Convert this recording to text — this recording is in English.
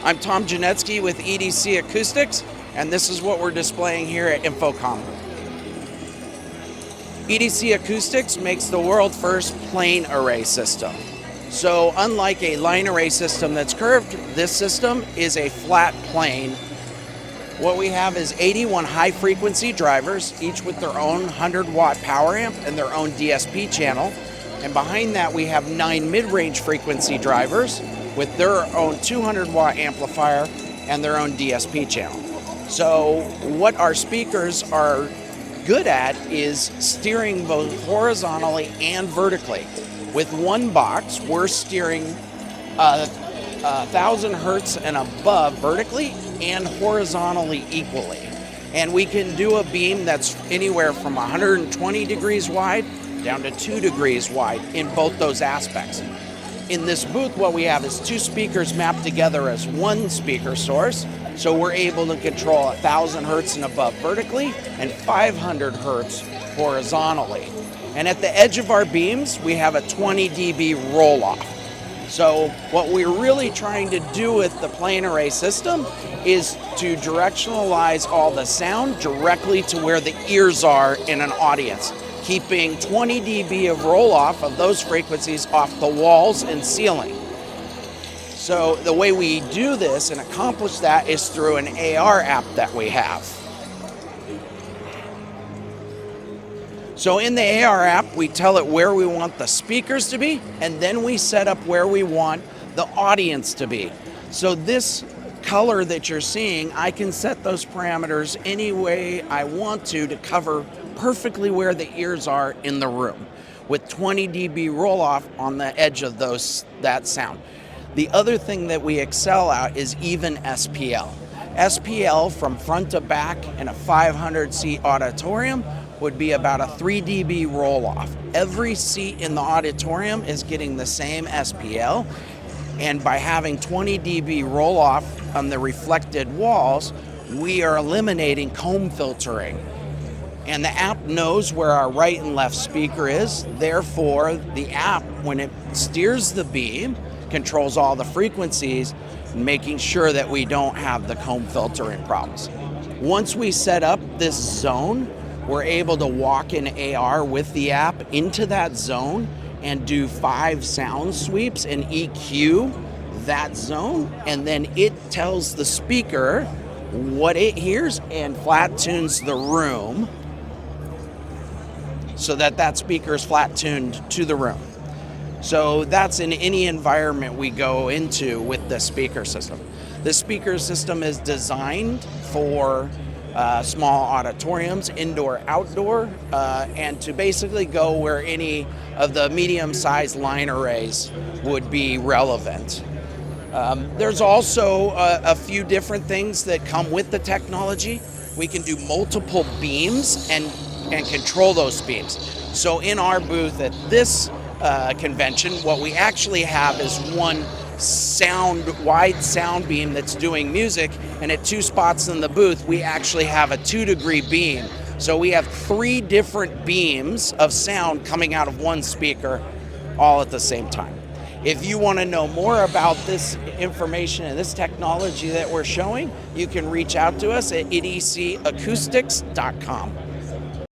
I'm Tom Janetsky with EDC Acoustics, and this is what we're displaying here at InfoComm. EDC Acoustics makes the world's first plane array system. So unlike a line array system that's curved, this system is a flat plane. What we have is 81 high frequency drivers, each with their own 100-watt power amp and their own DSP channel. And behind that we have 9 mid-range frequency drivers with their own 200-watt amplifier and their own DSP channel. So what our speakers are good at is steering both horizontally and vertically. With one box, we're steering 1,000 hertz and above vertically and horizontally equally. And we can do a beam that's anywhere from 120 degrees wide down to 2 degrees wide in both those aspects. In this booth, what we have is 2 speakers mapped together as one speaker source. So we're able to control 1,000 hertz and above vertically and 500 hertz horizontally. And at the edge of our beams, we have a 20 dB roll-off. So what we're really trying to do with the plane array system is to directionalize all the sound directly to where the ears are in an audience, keeping 20 dB of roll-off of those frequencies off the walls and ceiling. So the way we do this and accomplish that is through an AR app that we have. So in the AR app, we tell it where we want the speakers to be, and then we set up where we want the audience to be. So this color that you're seeing, I can set those parameters any way I want to cover perfectly where the ears are in the room, with 20 dB roll-off on the edge of that sound. The other thing that we excel at is even SPL. SPL from front to back in a 500-seat auditorium would be about a 3 dB roll-off. Every seat in the auditorium is getting the same SPL, and by having 20 dB roll-off on the reflected walls, we are eliminating comb filtering. And the app knows where our right and left speaker is. Therefore, the app, when it steers the beam, controls all the frequencies, making sure that we don't have the comb filtering problems. Once we set up this zone, we're able to walk in AR with the app into that zone and do 5 sound sweeps and EQ that zone, and then it tells the speaker what it hears and flat tunes the room so that that speaker is flat tuned to the room. So that's in any environment we go into with the speaker system. The speaker system is designed for small auditoriums, indoor, outdoor, and to basically go where any of the medium-sized line arrays would be relevant. There's also a few different things that come with the technology. We can do multiple beams and control those beams. So in our booth at this convention, what we actually have is one wide sound beam that's doing music, and at 2 spots in the booth we actually have a 2-degree beam. So we have 3 different beams of sound coming out of one speaker all at the same time. If you want to know more about this information and this technology that we're showing, you can reach out to us at edcacoustics.com.